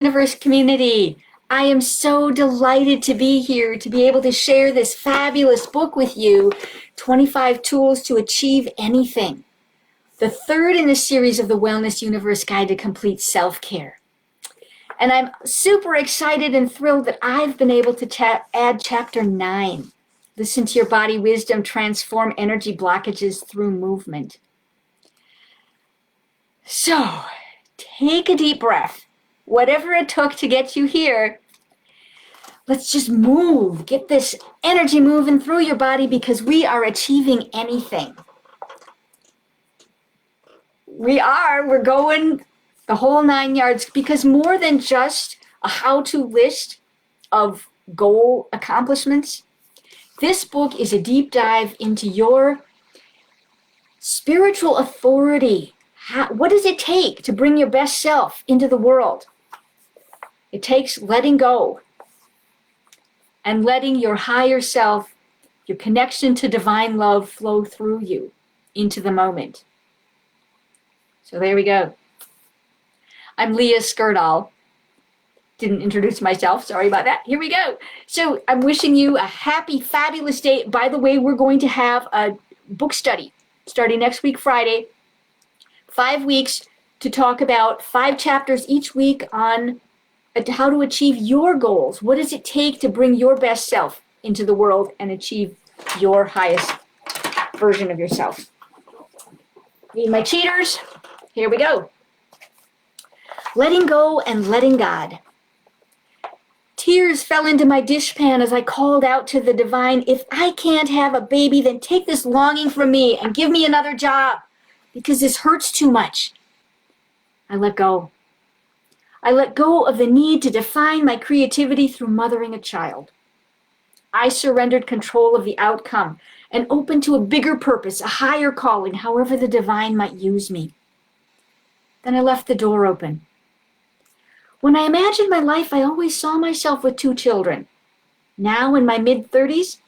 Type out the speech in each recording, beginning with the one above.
Universe community. I am so delighted to be here to be able to share this fabulous book with you, 25 Tools to Achieve Anything, the third in the series of the Wellness Universe Guide to Complete Self-Care. And I'm super excited and thrilled that I've been able to add chapter 9. Listen to your body wisdom, transform energy blockages through movement. So, take a deep breath. Whatever it took to get you here, let's just move. Get this energy moving through your body because we are achieving anything. We're going the whole 9 yards because more than just a how-to list of goal accomplishments, this book is a deep dive into your spiritual authority. What does it take to bring your best self into the world? It takes letting go and letting your higher self, your connection to divine love flow through you into the moment. So there we go. I'm Leah Skirdal. Didn't introduce myself, sorry about that. Here we go. So I'm wishing you a happy, fabulous day. By the way, we're going to have a book study starting next week, Friday. 5 weeks to talk about 5 chapters each week on how to achieve your goals. What does it take to bring your best self into the world and achieve your highest version of yourself? Need my cheaters? Here we go. Letting go and letting God. Tears fell into my dishpan as I called out to the divine, if I can't have a baby, then take this longing from me and give me another job because this hurts too much. I let go. I let go of the need to define my creativity through mothering a child. I surrendered control of the outcome and opened to a bigger purpose, a higher calling, however the divine might use me. Then I left the door open. When I imagined my life, I always saw myself with 2 children. Now, in my mid-30s,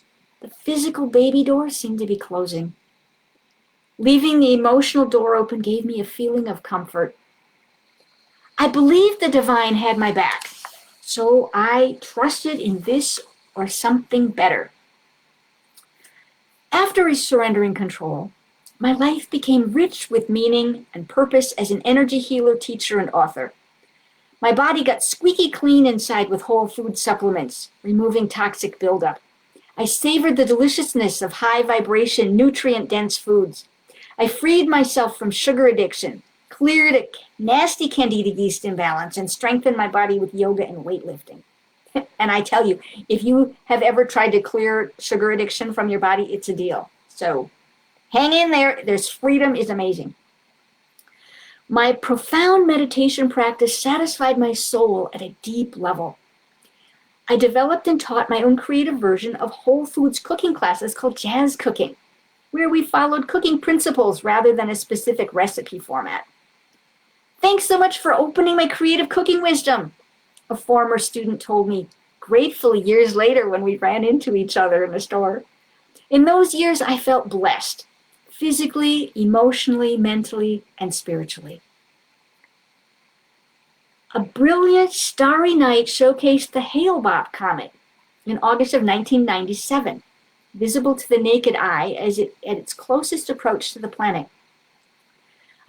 the physical baby door seemed to be closing. Leaving the emotional door open gave me a feeling of comfort. I believed the divine had my back, so I trusted in this or something better. After surrendering control, my life became rich with meaning and purpose as an energy healer, teacher, and author. My body got squeaky clean inside with whole food supplements, removing toxic buildup. I savored the deliciousness of high vibration, nutrient-dense foods. I freed myself from sugar addiction, cleared a nasty candida yeast imbalance, and strengthened my body with yoga and weightlifting. And I tell you, if you have ever tried to clear sugar addiction from your body, it's a deal. So hang in there. There's freedom is amazing. My profound meditation practice satisfied my soul at a deep level. I developed and taught my own creative version of Whole Foods cooking classes called Jazz Cooking, where we followed cooking principles rather than a specific recipe format. Thanks so much for opening my creative cooking wisdom, a former student told me gratefully years later when we ran into each other in the store. In those years, I felt blessed, physically, emotionally, mentally, and spiritually. A brilliant starry night showcased the Hale-Bopp comet in August of 1997, visible to the naked eye as at its closest approach to the planet.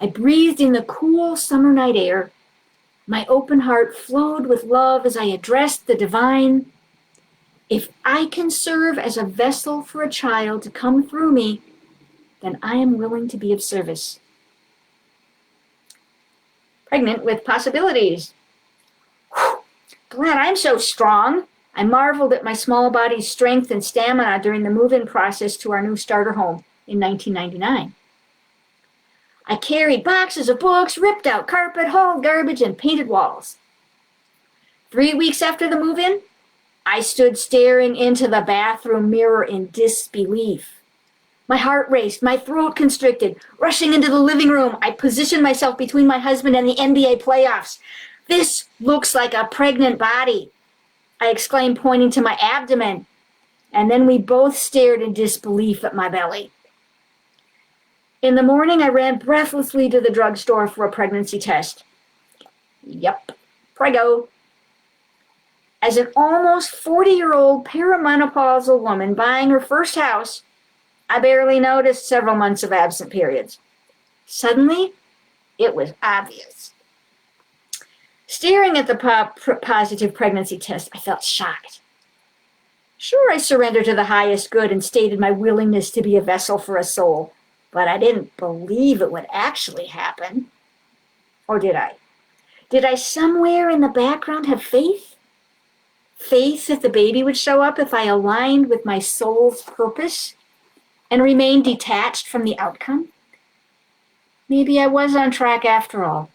I breathed in the cool summer night air. My open heart flowed with love as I addressed the divine. If I can serve as a vessel for a child to come through me, then I am willing to be of service. Pregnant with possibilities. Whew. Glad I'm so strong. I marveled at my small body's strength and stamina during the move-in process to our new starter home in 1999. I carried boxes of books, ripped out carpet, hauled garbage, and painted walls. 3 weeks after the move-in, I stood staring into the bathroom mirror in disbelief. My heart raced, my throat constricted. Rushing into the living room, I positioned myself between my husband and the NBA playoffs. This looks like a pregnant body, I exclaimed, pointing to my abdomen. And then we both stared in disbelief at my belly. In the morning, I ran breathlessly to the drugstore for a pregnancy test. Yep, Prego. As an almost 40-year-old perimenopausal woman buying her first house, I barely noticed several months of absent periods. Suddenly, it was obvious. Staring at the positive pregnancy test, I felt shocked. Sure, I surrendered to the highest good and stated my willingness to be a vessel for a soul, but I didn't believe it would actually happen. Or did I? Did I somewhere in the background have faith? Faith that the baby would show up if I aligned with my soul's purpose and remained detached from the outcome? Maybe I was on track after all.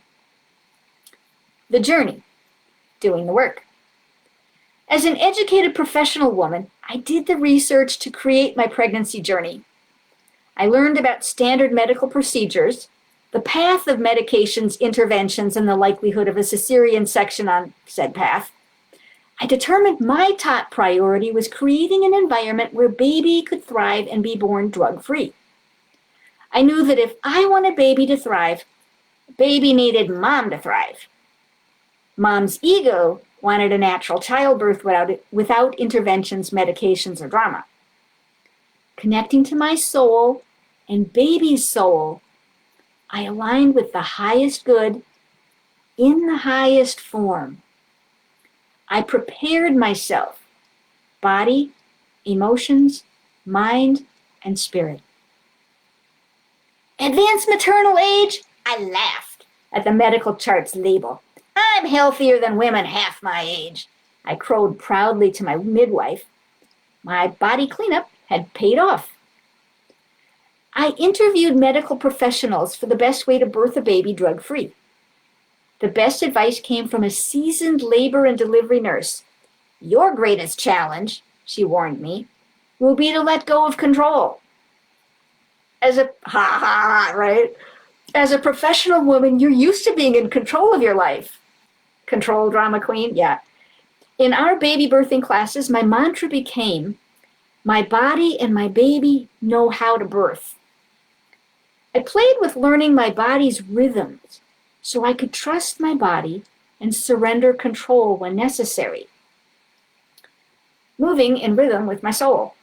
The journey, doing the work. As an educated professional woman, I did the research to create my pregnancy journey. I learned about standard medical procedures, the path of medications, interventions, and the likelihood of a cesarean section on said path. I determined my top priority was creating an environment where baby could thrive and be born drug-free. I knew that if I wanted baby to thrive, baby needed mom to thrive. Mom's ego wanted a natural childbirth without interventions, medications, or drama. Connecting to my soul and baby's soul, I aligned with the highest good in the highest form. I prepared myself, body, emotions, mind, and spirit. Advanced maternal age? I laughed at the medical chart's label. I'm healthier than women half my age, I crowed proudly to my midwife. My body cleanup had paid off. I interviewed medical professionals for the best way to birth a baby drug-free. The best advice came from a seasoned labor and delivery nurse. Your greatest challenge, she warned me, will be to let go of control. As a professional woman, you're used to being in control of your life. Control drama queen? Yeah. In our baby birthing classes, my mantra became, my body and my baby know how to birth. I played with learning my body's rhythms so I could trust my body and surrender control when necessary. Moving in rhythm with my soul.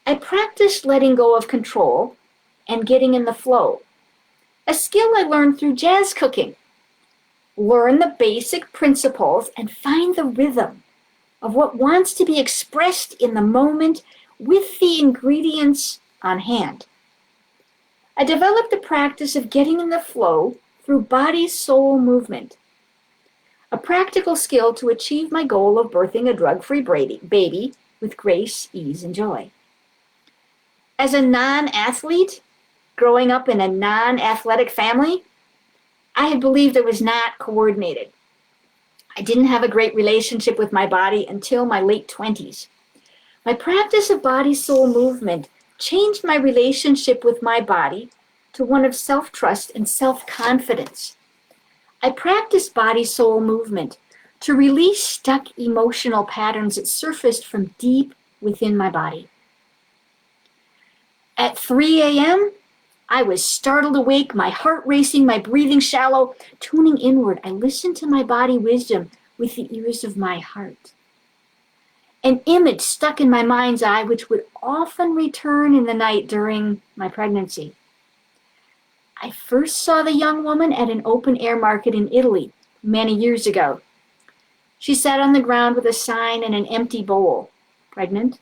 I practiced letting go of control and getting in the flow, a skill I learned through jazz cooking. Learn the basic principles and find the rhythm of what wants to be expressed in the moment with the ingredients on hand. I developed the practice of getting in the flow through body-soul movement, a practical skill to achieve my goal of birthing a drug-free baby with grace, ease, and joy. As a non-athlete, growing up in a non-athletic family, I had believed I was not coordinated. I didn't have a great relationship with my body until my late 20s. My practice of body-soul movement changed my relationship with my body to one of self-trust and self-confidence. I practiced body-soul movement to release stuck emotional patterns that surfaced from deep within my body. At 3 a.m., I was startled awake, my heart racing, my breathing shallow. Tuning inward, I listened to my body wisdom with the ears of my heart. An image stuck in my mind's eye, which would often return in the night during my pregnancy. I first saw the young woman at an open-air market in Italy many years ago. She sat on the ground with a sign and an empty bowl, pregnant,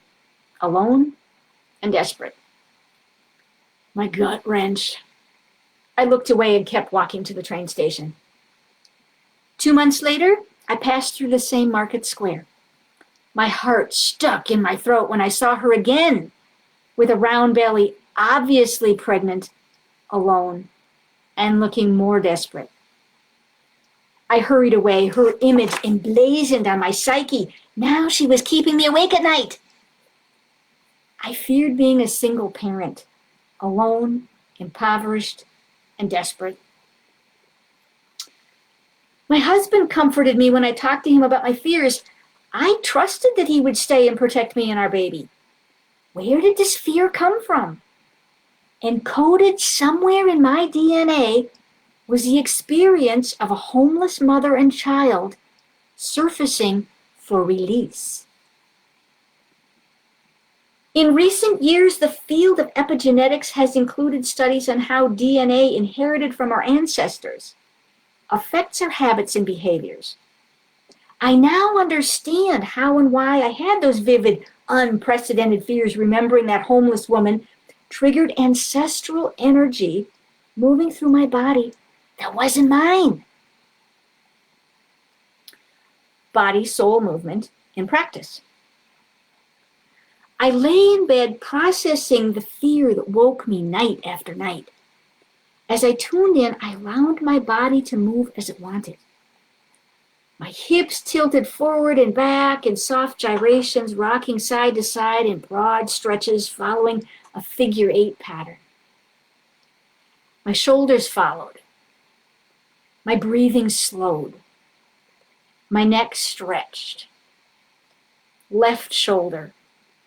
alone, and desperate. My gut wrenched. I looked away and kept walking to the train station. 2 months later, I passed through the same market square. My heart stuck in my throat when I saw her again, with a round belly, obviously pregnant, alone, and looking more desperate. I hurried away, her image emblazoned on my psyche. Now she was keeping me awake at night. I feared being a single parent, alone, impoverished, and desperate. My husband comforted me when I talked to him about my fears. I trusted that he would stay and protect me and our baby. Where did this fear come from? Encoded somewhere in my DNA was the experience of a homeless mother and child surfacing for release. In recent years, the field of epigenetics has included studies on how DNA inherited from our ancestors affects our habits and behaviors. I now understand how and why I had those vivid, unprecedented fears. Remembering that homeless woman triggered ancestral energy moving through my body that wasn't mine. Body-soul movement in practice. I lay in bed processing the fear that woke me night after night. As I tuned in, I allowed my body to move as it wanted. My hips tilted forward and back in soft gyrations, rocking side to side in broad stretches, following a figure 8 pattern. My shoulders followed. My breathing slowed. My neck stretched. Left shoulder,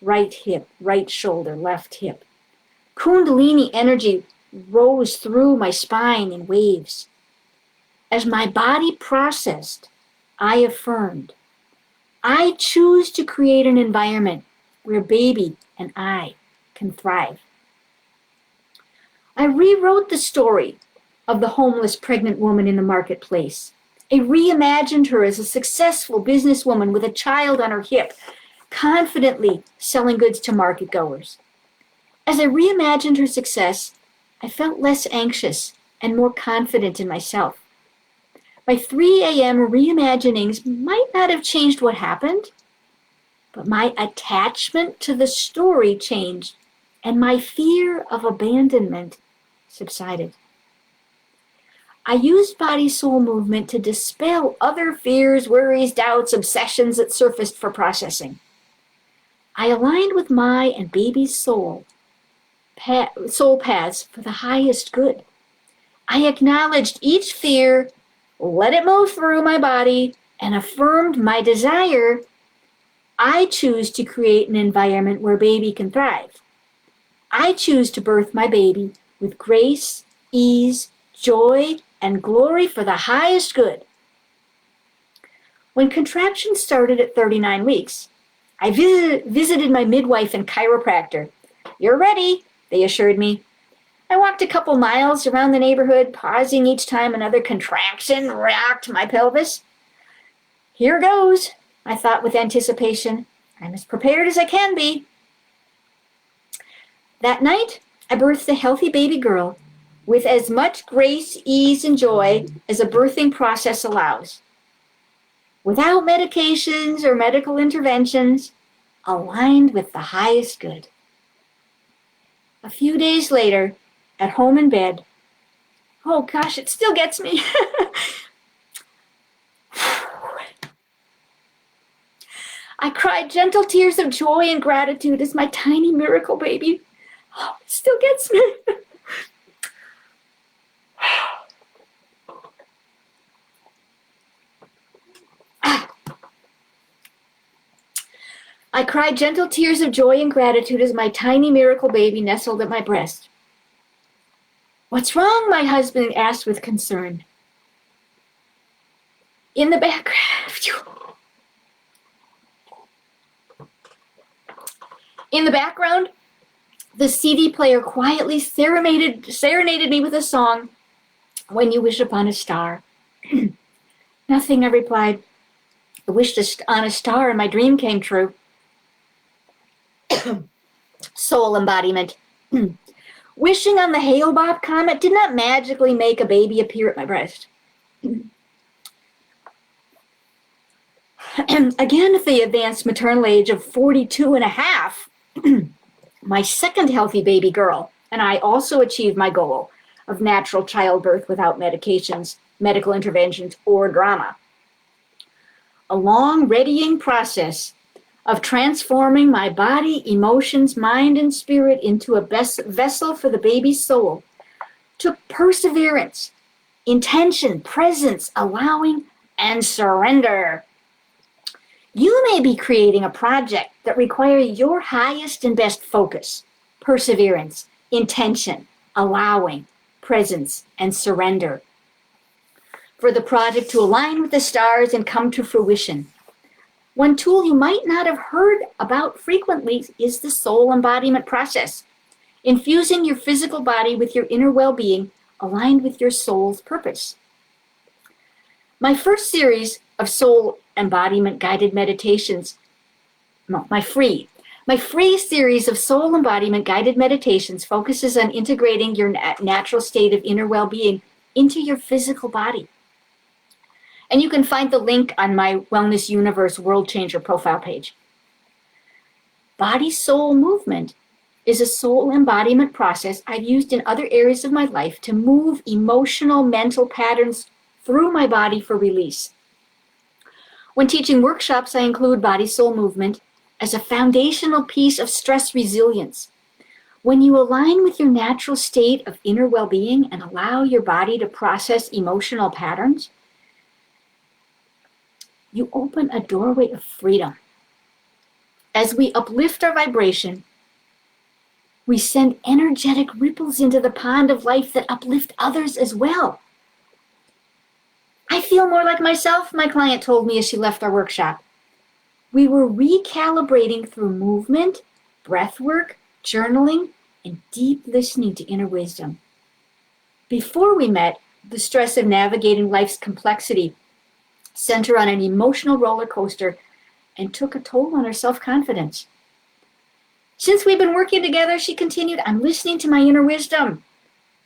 right hip, right shoulder, left hip. Kundalini energy rose through my spine in waves. As my body processed, I affirmed, I choose to create an environment where baby and I can thrive. I rewrote the story of the homeless pregnant woman in the marketplace. I reimagined her as a successful businesswoman with a child on her hip, confidently selling goods to market goers. As I reimagined her success, I felt less anxious and more confident in myself. My 3 a.m. reimaginings might not have changed what happened, but my attachment to the story changed, and my fear of abandonment subsided. I used body-soul movement to dispel other fears, worries, doubts, obsessions that surfaced for processing. I aligned with my and baby's soul paths for the highest good. I acknowledged each fear, let it move through my body, and affirmed my desire. I choose to create an environment where baby can thrive. I choose to birth my baby with grace, ease, joy, and glory for the highest good. When contractions started at 39 weeks, I visited my midwife and chiropractor. You're ready, they assured me. I walked a couple miles around the neighborhood, pausing each time another contraction rocked my pelvis. Here goes, I thought with anticipation. I'm as prepared as I can be. That night, I birthed a healthy baby girl with as much grace, ease, and joy as a birthing process allows. Without medications or medical interventions, aligned with the highest good. A few days later, at home in bed, oh gosh, it still gets me. I cried gentle tears of joy and gratitude as my tiny miracle baby, oh, it still gets me. I cried gentle tears of joy and gratitude as my tiny miracle baby nestled at my breast. What's wrong? My husband asked with concern. In the background, the CD player quietly serenaded me with a song, When You Wish Upon a Star. Nothing, I replied. I wished on a star and my dream came true. Soul embodiment. Wishing on the Hale-Bopp comet did not magically make a baby appear at my breast. Again, at the advanced maternal age of 42 and a half, my second healthy baby girl and I also achieved my goal of natural childbirth without medications, medical interventions, or drama. A long readying process of transforming my body, emotions, mind, and spirit into a vessel for the baby's soul took perseverance, intention, presence, allowing, and surrender. You may be creating a project that requires your highest and best focus, perseverance, intention, allowing, presence, and surrender for the project to align with the stars and come to fruition. One tool you might not have heard about frequently is the soul embodiment process, infusing your physical body with your inner well-being aligned with your soul's purpose. My first series of soul embodiment guided meditations, my free series of soul embodiment guided meditations focuses on integrating your natural state of inner well-being into your physical body. And you can find the link on my Wellness Universe World Changer profile page. Body-soul movement is a soul embodiment process I've used in other areas of my life to move emotional, mental patterns through my body for release. When teaching workshops, I include body-soul movement as a foundational piece of stress resilience. When you align with your natural state of inner well-being and allow your body to process emotional patterns, you open a doorway of freedom. As we uplift our vibration, we send energetic ripples into the pond of life that uplift others as well. I feel more like myself, my client told me as she left our workshop. We were recalibrating through movement, breath work, journaling, and deep listening to inner wisdom. Before we met, the stress of navigating life's complexity sent her on an emotional roller coaster and took a toll on her self-confidence. Since we've been working together, she continued, I'm listening to my inner wisdom.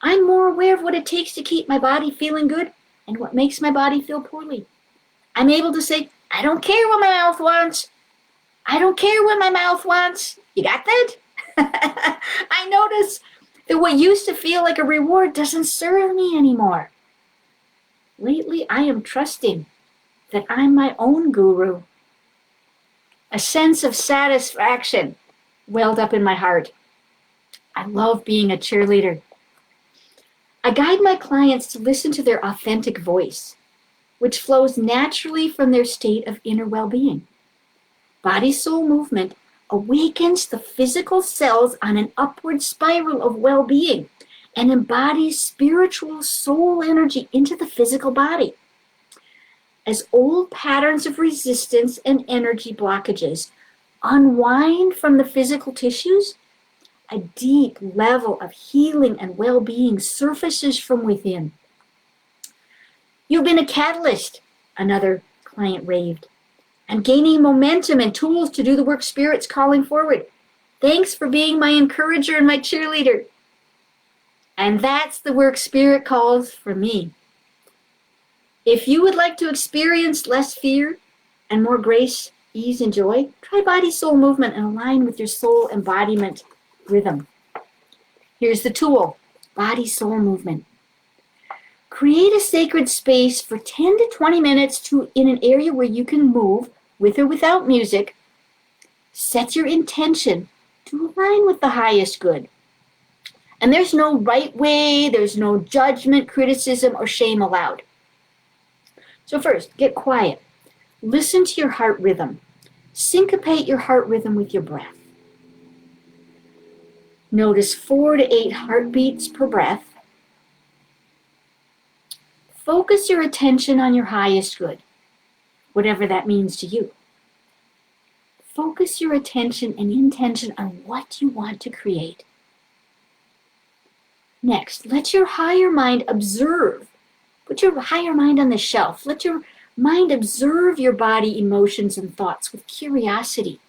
I'm more aware of what it takes to keep my body feeling good and what makes my body feel poorly. I'm able to say, I don't care what my mouth wants. I don't care what my mouth wants. You got that? I notice that what used to feel like a reward doesn't serve me anymore. Lately, I am trusting that I'm my own guru. A sense of satisfaction welled up in my heart. I love being a cheerleader. I guide my clients to listen to their authentic voice, which flows naturally from their state of inner well-being. Body-soul movement awakens the physical cells on an upward spiral of well-being and embodies spiritual soul energy into the physical body. As old patterns of resistance and energy blockages unwind from the physical tissues, a deep level of healing and well-being surfaces from within. You've been a catalyst, another client raved. I'm gaining momentum and tools to do the work Spirit's calling forward. Thanks for being my encourager and my cheerleader. And that's the work Spirit calls for me. If you would like to experience less fear and more grace, ease, and joy, try body-soul movement and align with your soul embodiment rhythm. Here's the tool, body-soul movement. Create a sacred space for 10 to 20 minutes in an area where you can move with or without music. Set your intention to align with the highest good. And there's no right way, there's no judgment, criticism, or shame allowed. So first, get quiet. Listen to your heart rhythm. Syncopate your heart rhythm with your breath. Notice 4 to 8 heartbeats per breath. Focus your attention on your highest good, whatever that means to you. Focus your attention and intention on what you want to create. Next, let your higher mind observe. Put your higher mind on the shelf. Let your mind observe your body, emotions, and thoughts with curiosity.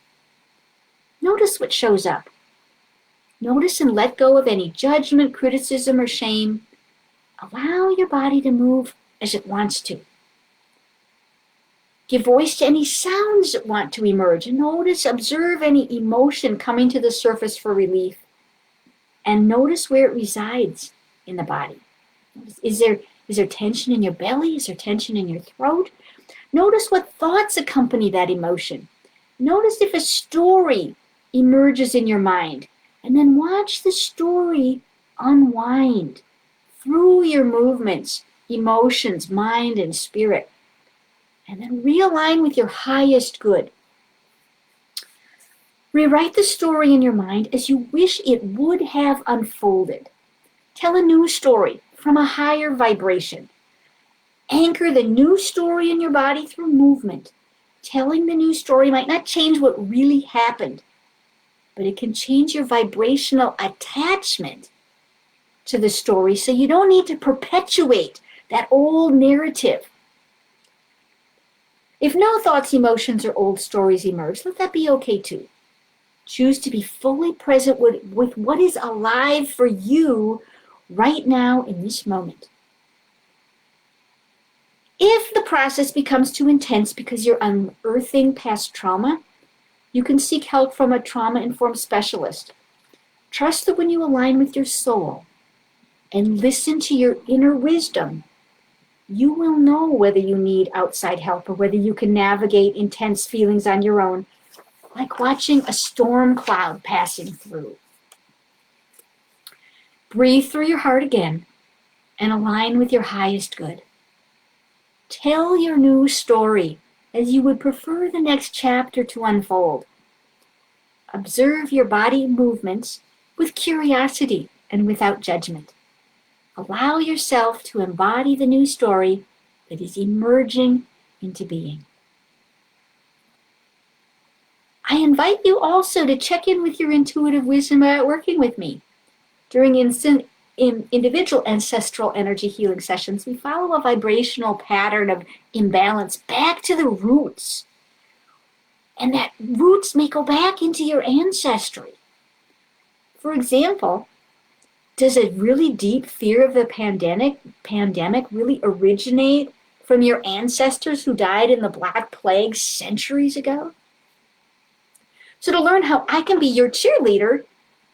Notice what shows up. Notice and let go of any judgment, criticism, or shame. Allow your body to move as it wants to. Give voice to any sounds that want to emerge. Notice, observe any emotion coming to the surface for relief. And notice where it resides in the body. Is there tension in your belly? Is there tension in your throat? Notice what thoughts accompany that emotion. Notice if a story emerges in your mind. And then watch the story unwind through your movements, emotions, mind, and spirit. And then realign with your highest good. Rewrite the story in your mind as you wish it would have unfolded. Tell a new story from a higher vibration. Anchor the new story in your body through movement. Telling the new story might not change what really happened, but it can change your vibrational attachment to the story, so you don't need to perpetuate that old narrative. If no thoughts, emotions, or old stories emerge, let that be okay too. Choose to be fully present with what is alive for you right now in this moment. If the process becomes too intense because you're unearthing past trauma, you can seek help from a trauma-informed specialist. Trust that when you align with your soul and listen to your inner wisdom, you will know whether you need outside help or whether you can navigate intense feelings on your own, like watching a storm cloud passing through. Breathe through your heart again and align with your highest good. Tell your new story as you would prefer the next chapter to unfold. Observe your body movements with curiosity and without judgment. Allow yourself to embody the new story that is emerging into being. I invite you also to check in with your intuitive wisdom about working with me. During individual ancestral energy healing sessions, we follow a vibrational pattern of imbalance back to the roots. And that roots may go back into your ancestry. For example, does a really deep fear of the pandemic really originate from your ancestors who died in the Black Plague centuries ago? So to learn how I can be your cheerleader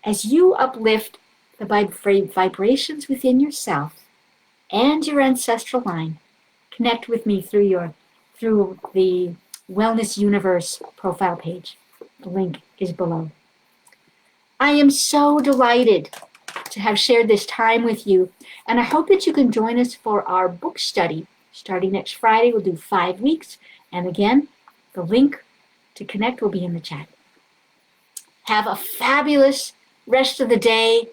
as you uplift the vibrations within yourself and your ancestral line, connect with me through the Wellness Universe profile page. The link is below. I am so delighted to have shared this time with you, and I hope that you can join us for our book study. Starting next Friday, we'll do 5 weeks, and again, the link to connect will be in the chat. Have a fabulous rest of the day,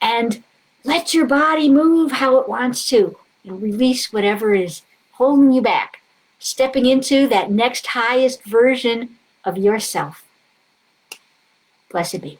and let your body move how it wants to, and release whatever is holding you back, stepping into that next highest version of yourself. Blessed be.